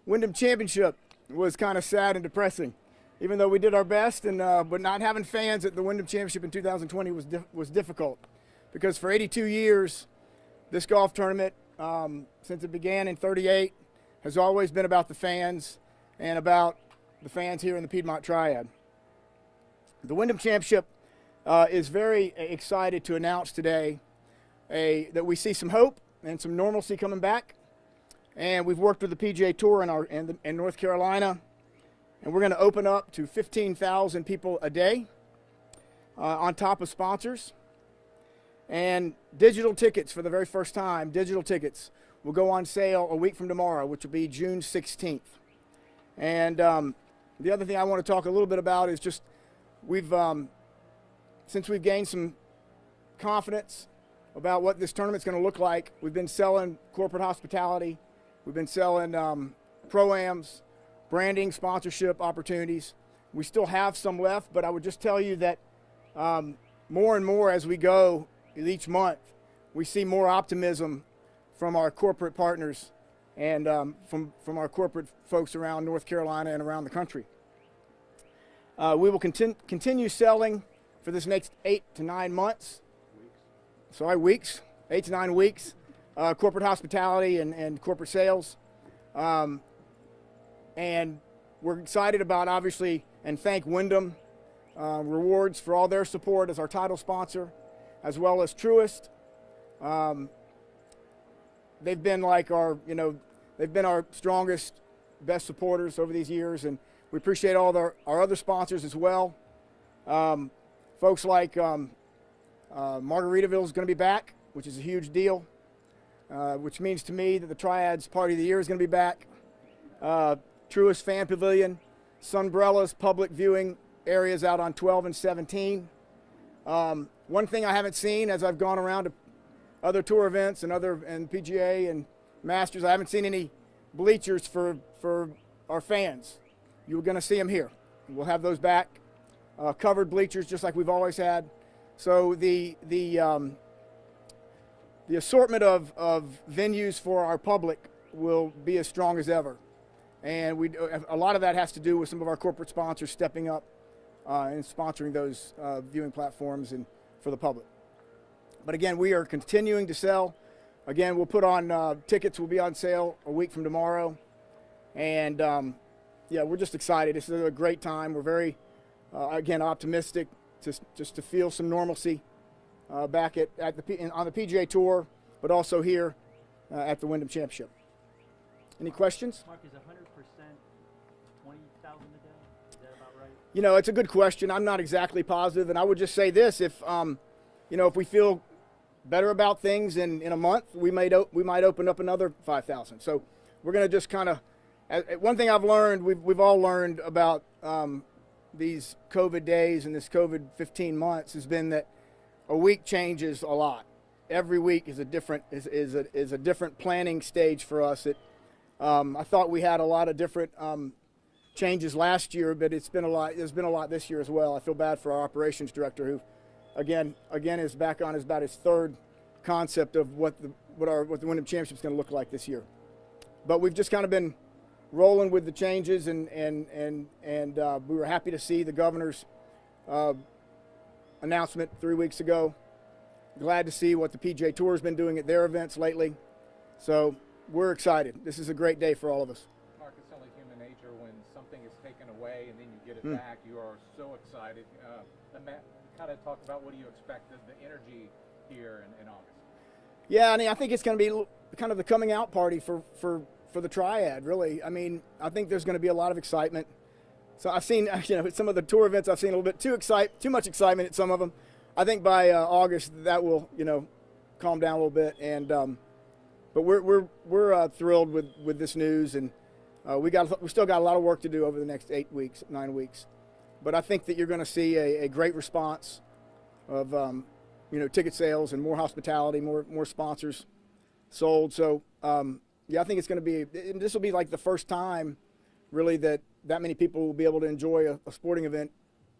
Wyndham Championship was kind of sad and depressing. Even though we did our best, but not having fans at the Wyndham Championship in 2020 was difficult, because for 82 years, this golf tournament, since it began in '38, has always been about the fans and about the fans here in the Piedmont Triad. The Wyndham Championship is very excited to announce today that we see some hope and some normalcy coming back. And we've worked with the PGA Tour in North Carolina, and we're going to open up to 15,000 people a day on top of sponsors. And digital tickets, for the very first time, digital tickets will go on sale a week from tomorrow, which will be June 16th. And the other thing I want to talk a little bit about is just since we've gained some confidence about what this tournament's going to look like, we've been selling corporate hospitality, we've been selling pro-ams, branding, sponsorship opportunities. We still have some left, but I would just tell you that more and more as we go each month, we see more optimism from our corporate partners and from our corporate folks around North Carolina and around the country. We will continue selling for this next 8 to 9 months. Weeks. 8 to 9 weeks. Corporate hospitality and corporate sales. And we're excited about, obviously, and thank Wyndham Rewards for all their support as our title sponsor, as well as Truist. They've been they've been our strongest, best supporters over these years, and we appreciate all our other sponsors as well. Folks like Margaritaville is going to be back, which is a huge deal, which means to me that the Triad's Party of the Year is going to be back. Truist Fan Pavilion, Sunbrellas public viewing areas out on 12 and 17. One thing I haven't seen as I've gone around to other tour events and PGA and Masters, I haven't seen any bleachers for our fans. You're going to see them here. We'll have those back, covered bleachers just like we've always had. So the assortment of venues for our public will be as strong as ever. And a lot of that has to do with some of our corporate sponsors stepping up and sponsoring those viewing platforms and for the public. But again, we are continuing to sell. Again, we'll put on tickets will be on sale a week from tomorrow. And yeah, we're just excited. This is a great time. We're very, again, optimistic just to feel some normalcy back on the PGA Tour, but also here at the Wyndham Championship. Any questions? Mark, is 100% 20,000 a day? Is that about right? You know, it's a good question. I'm not exactly positive, and I would just say this: if we feel better about things in a month, we might open up another 5,000. So we're going to just kind of. One thing I've learned, we've all learned about these COVID days and this COVID 15 months has been that a week changes a lot. Every week is a different planning stage for us. I thought we had a lot of different changes last year, but it's been a lot. There's been a lot this year as well. I feel bad for our operations director, who, again is back on about his third concept of what the Wyndham Championship is going to look like this year. But we've just kind of been rolling with the changes, and we were happy to see the governor's announcement 3 weeks ago. Glad to see what the PGA Tour has been doing at their events lately. So we're excited. This is a great day for all of us. Mark, it's only human nature when something is taken away and then you get it back. You are so excited. Kind of talk about what do you expect the energy here in August. Yeah, I mean, I think it's going to be kind of the coming out party for the Triad, really. I mean, I think there's going to be a lot of excitement. So I've seen, at some of the tour events, I've seen a little bit too much excitement at some of them. I think by August that will, calm down a little bit. And but we're thrilled with this news, and we still got a lot of work to do over the next 9 weeks. But I think that you're going to see a great response of ticket sales and more hospitality, more sponsors sold. So yeah, I think it's going to be. This will be like the first time, really, that many people will be able to enjoy a sporting event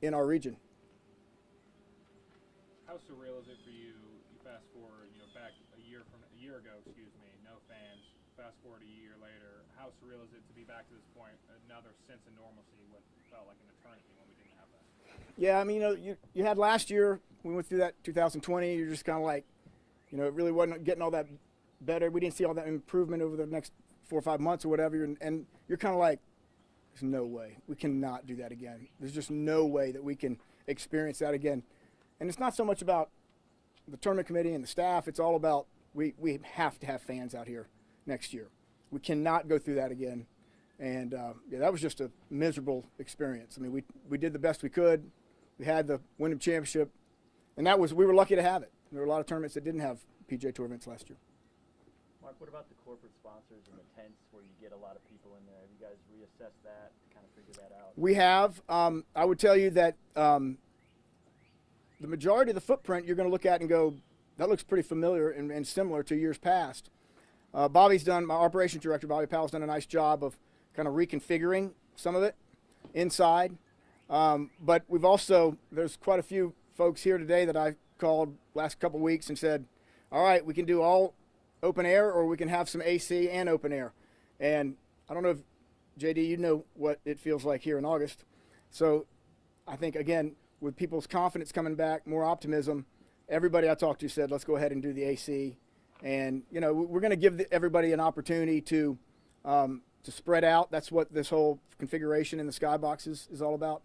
in our region. How surreal is it for you? You fast forward, back a year ago, no fans. Fast forward a year later. How how surreal is it to be back to this point, another sense of normalcy, what felt like an eternity when we didn't have that? Yeah, I mean, you had last year, we went through that 2020, you're just kind of like, it really wasn't getting all that better. We didn't see all that improvement over the next 4 or 5 months or whatever, and you're kind of like, there's no way. We cannot do that again. There's just no way that we can experience that again. And it's not so much about the tournament committee and the staff. It's all about we have to have fans out here next year. We cannot go through that again. And, that was just a miserable experience. I mean, we did the best we could. We had the Wyndham Championship, and we were lucky to have it. There were a lot of tournaments that didn't have PGA Tour events last year. Mark, what about the corporate sponsors and the tents where you get a lot of people in there? Have you guys reassessed that to kind of figure that out? We have. I would tell you that the majority of the footprint you're going to look at and go, that looks pretty familiar and similar to years past. Bobby's done, my operations director, Bobby Powell's done a nice job of kind of reconfiguring some of it inside. But we've also, there's quite a few folks here today that I called last couple weeks and said, all right, we can do all open air or we can have some AC and open air. And I don't know if, JD, you know what it feels like here in August. So I think, again, with people's confidence coming back, more optimism, everybody I talked to said, let's go ahead and do the AC. And, we're going to give everybody an opportunity to spread out. That's what this whole configuration in the skybox is all about.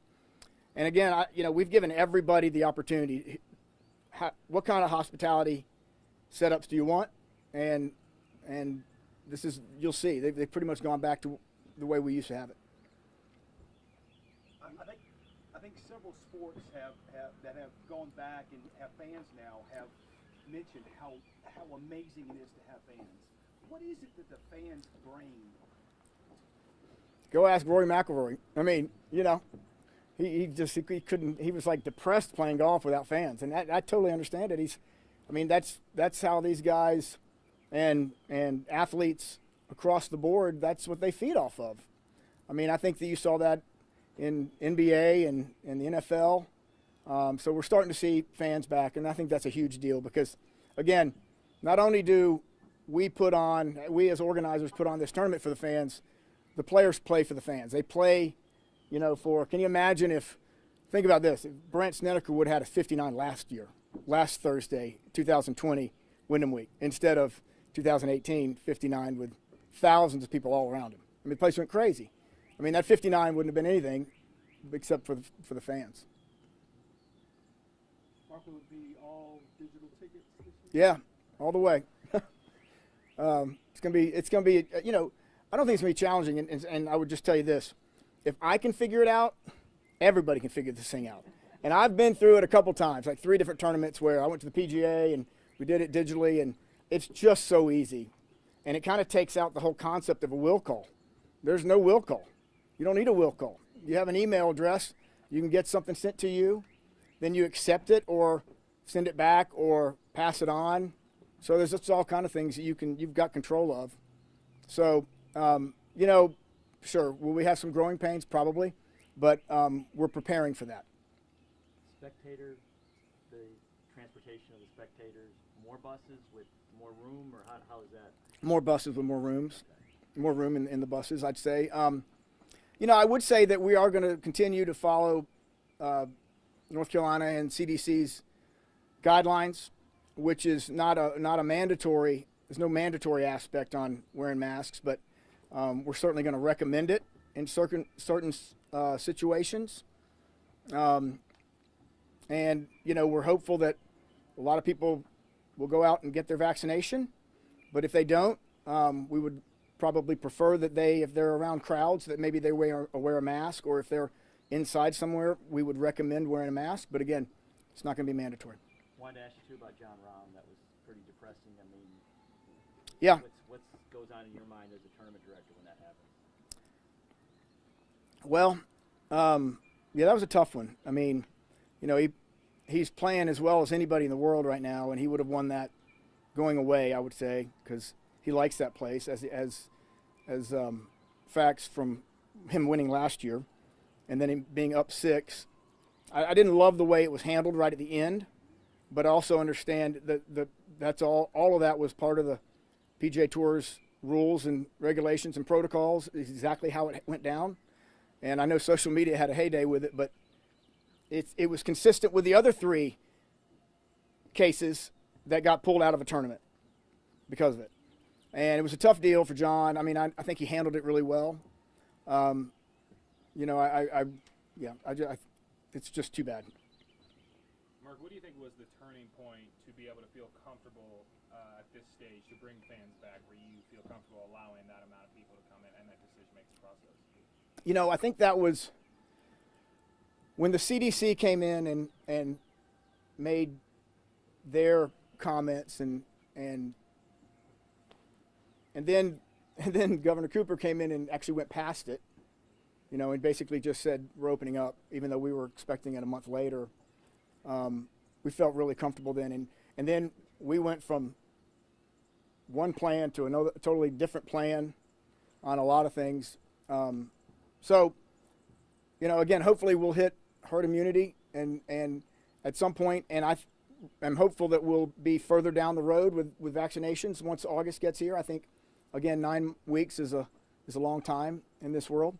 And again, we've given everybody the opportunity. What kind of hospitality setups do you want? And this is, you'll see, they've pretty much gone back to the way we used to have it. I think several sports that have gone back and have fans now have mentioned how amazing it is to have fans. What is it that the fans bring? Go ask Rory McIlroy. I mean, he couldn't. He was like depressed playing golf without fans, and I totally understand it. That's how these guys and athletes across the board. That's what they feed off of. I mean, I think that you saw that in NBA and the NFL. So we're starting to see fans back, and I think that's a huge deal because, again, not only do we as organizers put on this tournament for the fans, the players play for the fans. They play, can you imagine think about this, if Brent Snedeker would have had a 59 last Thursday, 2020 Wyndham Week, instead of 2018 59 with thousands of people all around him. I mean, the place went crazy. I mean, that 59 wouldn't have been anything except for the fans. Mark, will it be all digital tickets this year? Yeah, all the way. It's gonna be. I don't think it's gonna be challenging, and I would just tell you this: if I can figure it out, everybody can figure this thing out. And I've been through it a couple times, like 3 different tournaments where I went to the PGA and we did it digitally, and it's just so easy. And it kind of takes out the whole concept of a will call. There's no will call. You don't need a will call. You have an email address. You can get something sent to you. Then you accept it or send it back or pass it on. So there's just all kind of things that you've got control of. So, sure, will we have some growing pains? Probably. But we're preparing for that. Spectator, the transportation of the spectators, more buses with more room, or how is that? More buses with more rooms. More room in the buses, I'd say. I would say that we are going to continue to follow North Carolina and CDC's guidelines, which is not a mandatory. There's no mandatory aspect on wearing masks, but we're certainly going to recommend it in certain situations. And we're hopeful that a lot of people will go out and get their vaccination, but if they don't, we would probably prefer that if they're around crowds, that maybe they wear a mask, or if they're inside somewhere, we would recommend wearing a mask. But again, it's not going to be mandatory. Wanted to ask you too about John Rahm. That was pretty depressing. I mean, yeah. What goes on in your mind as a tournament director when that happens? Well, yeah, that was a tough one. I mean, he's playing as well as anybody in the world right now, and he would have won that going away, I would say, because he likes that place, as facts from him winning last year, and then him being up 6. I didn't love the way it was handled right at the end, but also understand that that's all of that was part of the PGA Tour's rules and regulations and protocols is exactly how it went down. And I know social media had a heyday with it, but it was consistent with the other 3 cases that got pulled out of a tournament because of it. And it was a tough deal for John. I mean, I think he handled it really well. You know, it's just too bad. Mark, what do you think was the turning point to be able to feel comfortable at this stage to bring fans back, where you feel comfortable allowing that amount of people to come in and that decision-making process? You know, I think that was when the CDC came in and made their comments, and then Governor Cooper came in and actually went past it, you know, and basically just said we're opening up, even though we were expecting it a month later. We felt really comfortable then, and then we went from one plan to another, totally different plan on a lot of things. So, you know, again, hopefully we'll hit herd immunity and at some point, and I'm hopeful that we'll be further down the road with vaccinations once August gets here. I think, again, 9 weeks is a long time in this world.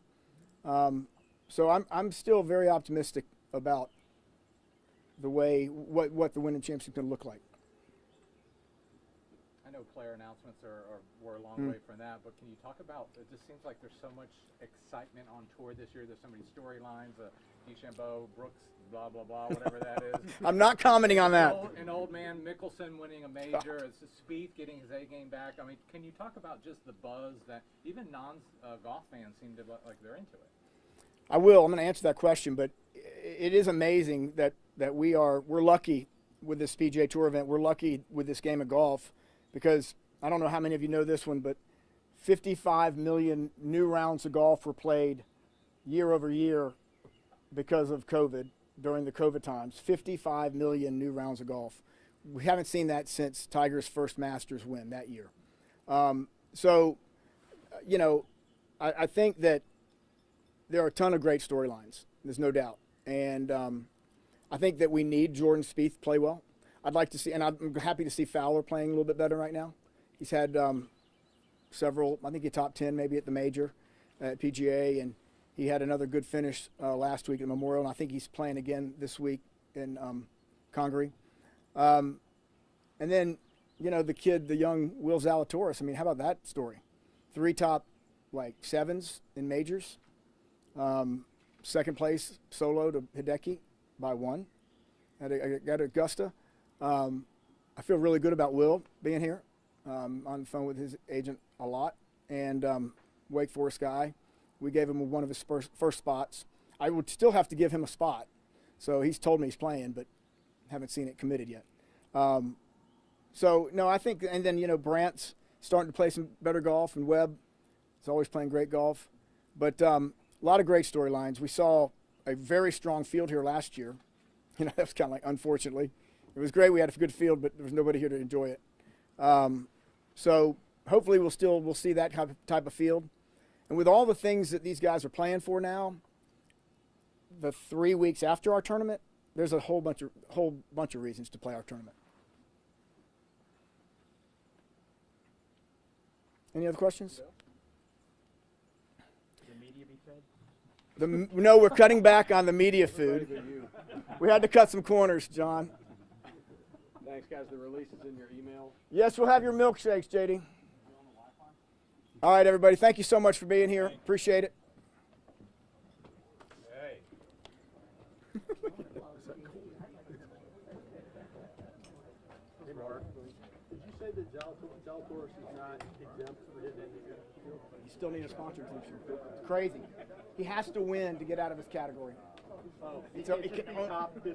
So I'm still very optimistic about the way what the Wyndham Championship is going to look like. I know player announcements were a long way from that, but can you talk about, it just seems like there's so much excitement on tour this year. There's so many storylines, DeChambeau, Brooks, blah, blah, blah, whatever that is. I'm not commenting on that. An old man, Mickelson winning a major, Spieth getting his A game back. I mean, can you talk about just the buzz that even non-golf fans seem to like they're into it? I will. I'm going to answer that question, but it is amazing that we're lucky with this PGA Tour event. We're lucky with this game of golf because I don't know how many of you know this one, but 55 million new rounds of golf were played year over year because of COVID during the COVID times. 55 million new rounds of golf. We haven't seen that since Tiger's first Masters win that year. So, you know, I think that there are a ton of great storylines. There's no doubt. And I think that we need Jordan Spieth play well. I'd like to see, and I'm happy to see Fowler playing a little bit better right now. He's had several, I think he top 10 maybe at the major at PGA, and he had another good finish last week at Memorial, and I think he's playing again this week in Congaree. And then, you know, the young Will Zalatoris. I mean, how about that story? 3 top, like, 7s in majors. Second place solo to Hideki by 1 at Augusta. I feel really good about Will being here. On the phone with his agent a lot. And Wake Forest guy. We gave him one of his first spots. I would still have to give him a spot. So he's told me he's playing, but haven't seen it committed yet. So, no, I think, and then, you know, Brandt's starting to play some better golf, and Webb is always playing great golf. But a lot of great storylines. We saw a very strong field here last year. You know, that was kind of like, unfortunately. It was great. We had a good field, but there was nobody here to enjoy it. So hopefully we'll see that type of field. And with all the things that these guys are playing for now, the 3 weeks after our tournament, there's a whole bunch of reasons to play our tournament. Any other questions? Will the media be fed? No, we're cutting back on the media food. We had to cut some corners, John. Thanks, guys. The release is in your email. Yes, we'll have your milkshakes, JD. All right, everybody. Thank you so much for being here. Appreciate it. Hey. Hey, Mark. Did you say that Zalatoris is not exempt for hitting any field? You still need a sponsor exemption. It's crazy. He has to win to get out of his category. Oh, So it it should can be top 15.